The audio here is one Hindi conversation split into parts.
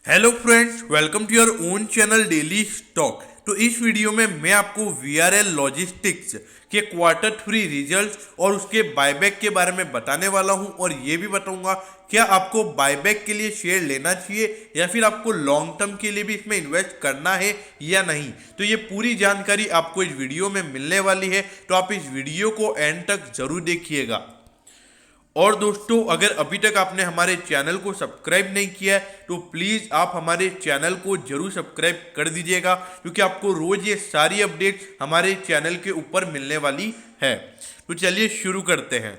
Hello friends, welcome to your own channel daily stock. तो इस वीडियो में मैं आपको वीआरएल लॉजिस्टिक्स के क्वार्टर 3 रिजल्ट्स और उसके बायबैक के बारे में बताने वाला हूं और ये भी बताऊंगा क्या आपको बायबैक के लिए शेयर लेना चाहिए या फिर आपको लॉन्ग टर्म के लिए भी इसमें इन्वेस्ट करना है या नहीं। तो ये पूरी जानकारी आपको इस वीडियो में मिलने वाली है, तो आप इस वीडियो को एंड तक जरूर देखिएगा। और दोस्तों, अगर अभी तक आपने हमारे चैनल को सब्सक्राइब नहीं किया है तो प्लीज़ आप हमारे चैनल को जरूर सब्सक्राइब कर दीजिएगा, क्योंकि आपको रोज ये सारी अपडेट्स हमारे चैनल के ऊपर मिलने वाली है। तो चलिए शुरू करते हैं।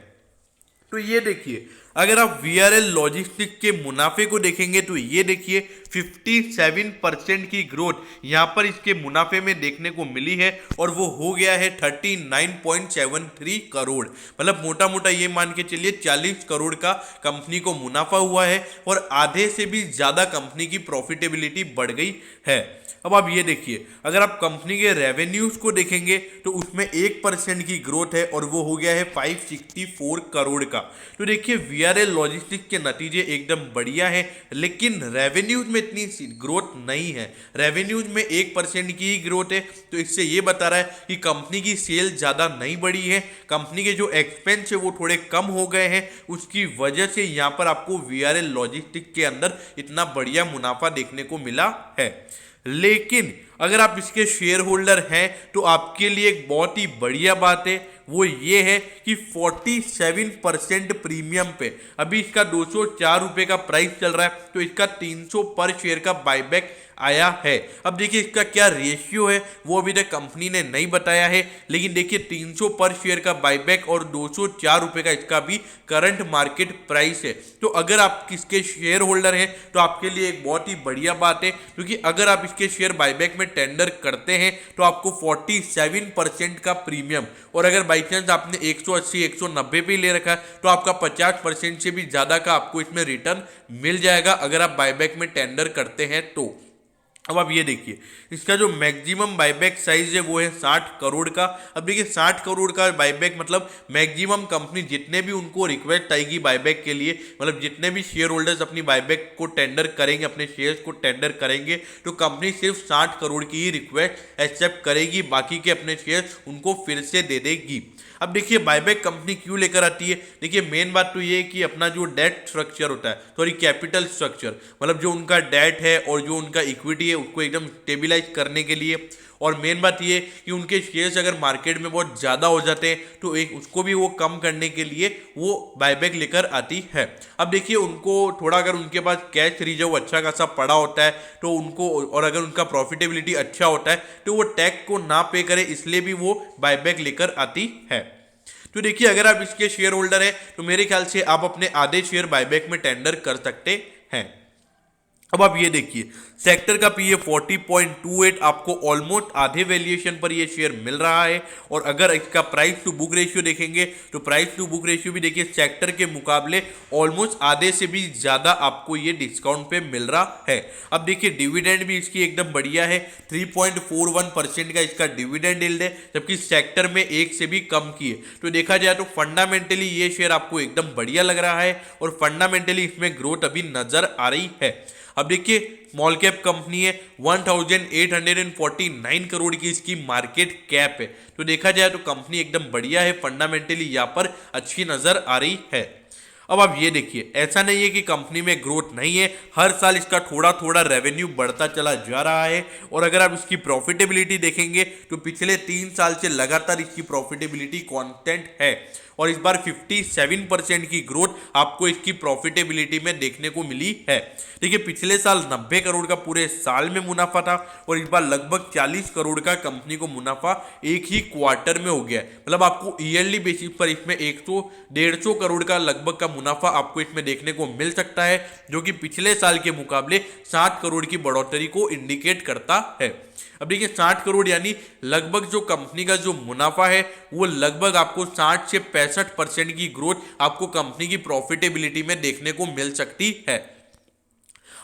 तो ये देखिए, अगर आप वीआरएल लॉजिस्टिक के मुनाफे को देखेंगे तो ये देखिए 57% की ग्रोथ यहाँ पर इसके मुनाफे में देखने को मिली है और वो हो गया है 39.73 करोड़। मतलब मोटा मोटा ये मान के चलिए 40 करोड़ का कंपनी को मुनाफा हुआ है और आधे से भी ज़्यादा कंपनी की प्रॉफिटेबिलिटी बढ़ गई है। अब आप ये देखिए, अगर आप कंपनी के रेवेन्यूज को देखेंगे तो उसमें 1% की ग्रोथ है और वो हो गया है 564 करोड़ का। तो देखिए, वीआरएल लॉजिस्टिक्स के नतीजे एकदम बढ़िया है, लेकिन रेवेन्यूज में इतनी ग्रोथ नहीं है। रेवेन्यूज में 1% की ही ग्रोथ है, तो इससे ये बता रहा है कि कंपनी की सेल ज़्यादा नहीं बढ़ी है। कंपनी के जो एक्सपेंस है वो थोड़े कम हो गए हैं, उसकी वजह से यहाँ पर आपको वीआरएल लॉजिस्टिक्स के अंदर इतना बढ़िया मुनाफा देखने को मिला है। लेकिन अगर आप इसके शेयर होल्डर हैं तो आपके लिए एक बहुत ही बढ़िया बात है, वो ये है कि 47% प्रीमियम पे अभी इसका 204 रुपये का प्राइस चल रहा है, तो इसका 300 पर शेयर का बायबैक आया है। अब देखिए, इसका क्या रेशियो है वो अभी तक कंपनी ने नहीं बताया है, लेकिन देखिए 300 पर शेयर का बायबैक और 204 रुपये का इसका भी करंट मार्केट प्राइस है। तो अगर आप किसके शेयर होल्डर हैं तो आपके लिए एक बहुत ही बढ़िया बात है, क्योंकि अगर आप इसके शेयर बायबैक में टेंडर करते हैं तो आपको 47% का प्रीमियम, और अगर बाई चांस आपने 180 190 पे ले रखा है तो आपका 50% से भी ज़्यादा का आपको इसमें रिटर्न मिल जाएगा अगर आप बायबैक में टेंडर करते हैं तो। अब आप ये देखिए, इसका जो मैक्सिमम बायबैक साइज है वो है 60 करोड़ का। अब देखिए 60 करोड़ का बायबैक मतलब मैक्सिमम कंपनी जितने भी उनको रिक्वेस्ट आएगी बायबैक के लिए, मतलब जितने भी शेयर होल्डर्स अपनी बायबैक को टेंडर करेंगे, अपने शेयर्स को टेंडर करेंगे, तो कंपनी सिर्फ 60 करोड़ की ही रिक्वेस्ट एक्सेप्ट करेगी, बाकी के अपने शेयर्स उनको फिर से दे देगी। अब देखिए, बायबैक कंपनी क्यों लेकर आती है। देखिए, मेन बात तो ये है कि अपना जो डेट स्ट्रक्चर होता है, सॉरी कैपिटल स्ट्रक्चर, मतलब जो उनका डेट है और जो उनका इक्विटी है उसको एकदम स्टेबिलाइज करने के लिए, और मेन बात ये कि उनके शेयर्स अगर मार्केट में बहुत ज़्यादा हो जाते हैं तो एक उसको भी वो कम करने के लिए वो बायबैक लेकर आती है। अब देखिए, उनको थोड़ा अगर उनके पास कैश रिजर्व अच्छा खासा पड़ा होता है तो उनको, और अगर उनका प्रॉफिटेबिलिटी अच्छा होता है तो वो टैक्स को ना पे करे, इसलिए भी वो बायबैक लेकर आती है। तो देखिए, अगर आप इसके शेयर होल्डर हैं तो मेरे ख्याल से आप अपने आधे शेयर बायबैक में टेंडर कर सकते हैं। अब आप ये देखिए, सेक्टर का पीए 40.28, आपको ऑलमोस्ट आधे वैल्यूएशन पर ये शेयर मिल रहा है। और अगर इसका प्राइस टू बुक रेशियो देखेंगे तो प्राइस टू बुक रेशियो भी देखिए सेक्टर के मुकाबले ऑलमोस्ट आधे से भी ज़्यादा आपको ये डिस्काउंट पे मिल रहा है। अब देखिए, डिविडेंड भी इसकी एकदम बढ़िया है, 3.41% का इसका डिविडेंड यील्ड है, जबकि सेक्टर में 1 से भी कम की है। तो देखा जाए तो फंडामेंटली ये शेयर आपको एकदम बढ़िया लग रहा है और फंडामेंटली इसमें ग्रोथ अभी नजर आ रही है। अब देखिए, स्मॉल कैप कंपनी है, 1849 करोड़ की इसकी मार्केट कैप है। तो देखा जाए तो कंपनी एकदम बढ़िया है, फंडामेंटली यहाँ पर अच्छी नजर आ रही है। अब आप ये देखिए, ऐसा नहीं है कि कंपनी में ग्रोथ नहीं है, हर साल इसका थोड़ा थोड़ा रेवेन्यू बढ़ता चला जा रहा है। और अगर आप इसकी प्रॉफिटेबिलिटी देखेंगे तो पिछले 3 साल से लगातार इसकी प्रॉफिटेबिलिटी कांस्टेंट है, और इस बार 57% की ग्रोथ आपको इसकी प्रॉफिटेबिलिटी में देखने को मिली है। देखिए, पिछले साल 90 करोड़ का पूरे साल में मुनाफा था और इस बार लगभग 40 करोड़ का कंपनी को मुनाफा एक ही क्वार्टर में हो गया है। मतलब आपको ईयरली बेसिस पर इसमें 100-150 करोड़ का लगभग का मुनाफा आपको इसमें देखने को मिल सकता है, जो कि पिछले साल के मुकाबले 60 करोड़ की बढ़ोतरी को इंडिकेट करता है। अब देखिए, 60 करोड़ यानी लगभग जो कंपनी का जो मुनाफा है वो लगभग आपको 60 से 65% की ग्रोथ आपको कंपनी की प्रॉफिटेबिलिटी में देखने को मिल सकती है।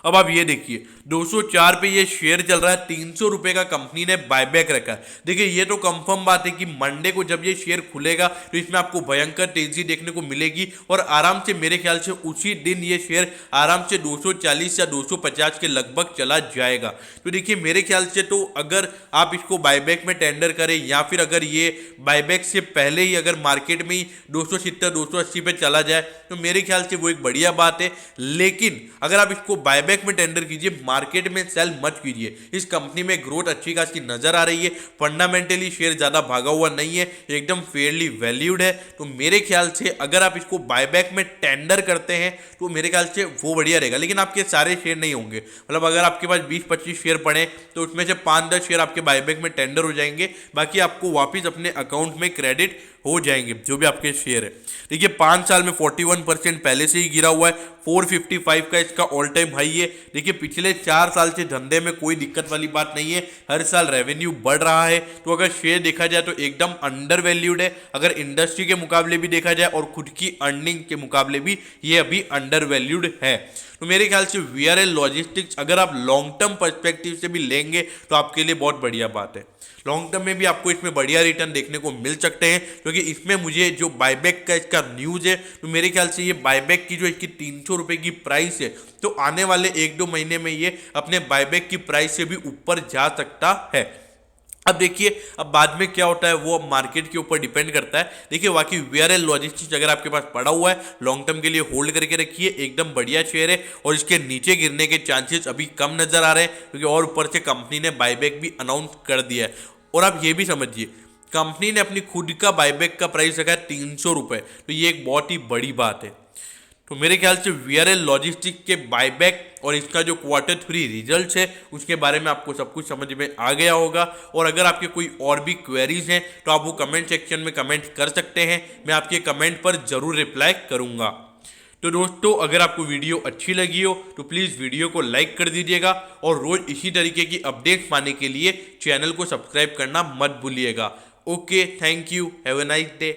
अब आप ये देखिए 204 पे ये शेयर चल रहा है, 300 रुपए का कंपनी ने बायबैक रखा है। देखिए ये तो कंफर्म बात है कि मंडे को जब ये शेयर खुलेगा तो इसमें आपको भयंकर तेजी देखने को मिलेगी और आराम से मेरे ख्याल से उसी दिन ये शेयर आराम से 240 या 250 के लगभग चला जाएगा। तो देखिए मेरे ख्याल से तो अगर आप इसको बायबैक में टेंडर करें या फिर अगर ये बायबैक से पहले ही अगर मार्केट में ही 270 280 पे चला जाए तो मेरे ख्याल से वो एक बढ़िया बात है। लेकिन अगर आप इसको बायबैक में टेंडर कीजिए, मार्केट में सेल मत कीजिए। इस कंपनी में ग्रोथ अच्छी खासी नजर आ रही है, फंडामेंटली शेयर ज्यादा भागा हुआ नहीं है, एकदम फेयरली वैल्यूड है। तो मेरे ख्याल से अगर आप इसको बायबैक में टेंडर करते हैं तो मेरे ख्याल से वो बढ़िया रहेगा। लेकिन आपके सारे शेयर नहीं होंगे, मतलब अगर आपके पास 20-25 शेयर पड़े तो उसमें से 5-10 शेयर आपके बायबैक में टेंडर हो जाएंगे, बाकी आपको वापस अपने अकाउंट में क्रेडिट हो जाएंगे जो भी आपके शेयर है। देखिए 5 साल में 41% पहले से ही गिरा हुआ है, 455 का इसका ऑल टाइम हाई है। देखिए पिछले 4 साल से धंधे में कोई दिक्कत वाली बात नहीं है, हर साल रेवेन्यू बढ़ रहा है। तो अगर शेयर देखा जाए तो एकदम अंडर वैल्यूड है, अगर इंडस्ट्री के मुकाबले भी देखा जाए और खुद की अर्निंग के मुकाबले भी ये अभी अंडर वैल्यूड है। तो मेरे ख्याल से वीआरएल लॉजिस्टिक्स अगर आप लॉन्ग टर्म पर्सपेक्टिव से भी लेंगे तो आपके लिए बहुत बढ़िया बात है। लॉन्ग टर्म में भी आपको इसमें बढ़िया रिटर्न देखने को मिल सकते हैं, क्योंकि इसमें मुझे जो बायबैक का इसका न्यूज़ है तो मेरे ख्याल से ये बायबैक की जो इसकी 300 रुपये की प्राइस है तो आने वाले 1-2 महीने में ये अपने बायबैक की प्राइस से भी ऊपर जा सकता है। अब देखिए अब बाद में क्या होता है वो अब मार्केट के ऊपर डिपेंड करता है। देखिए बाकी वीआरएल लॉजिस्टिक्स अगर आपके पास पड़ा हुआ है लॉन्ग टर्म के लिए होल्ड करके रखिए, एकदम बढ़िया शेयर है और इसके नीचे गिरने के चांसेस अभी कम नजर आ रहे हैं, क्योंकि और ऊपर से कंपनी ने बायबैक भी अनाउंस कर दिया है। और आप ये भी समझिए कंपनी ने अपनी खुद का बायबैक का प्राइस रखा है 300 रुपये, तो ये एक बहुत ही बड़ी बात है। तो मेरे ख्याल से वीआरएल लॉजिस्टिक के बायबैक और इसका जो Q3 रिजल्ट्स है उसके बारे में आपको सब कुछ समझ में आ गया होगा। और अगर आपके कोई और भी क्वेरीज हैं तो आप वो कमेंट सेक्शन में कमेंट कर सकते हैं, मैं आपके कमेंट पर जरूर रिप्लाई करूंगा। तो दोस्तों अगर आपको वीडियो अच्छी लगी हो तो प्लीज़ वीडियो को लाइक कर दीजिएगा और रोज़ इसी तरीके की अपडेट्स पाने के लिए चैनल को सब्सक्राइब करना मत भूलिएगा। Okay, thank you, have a nice day.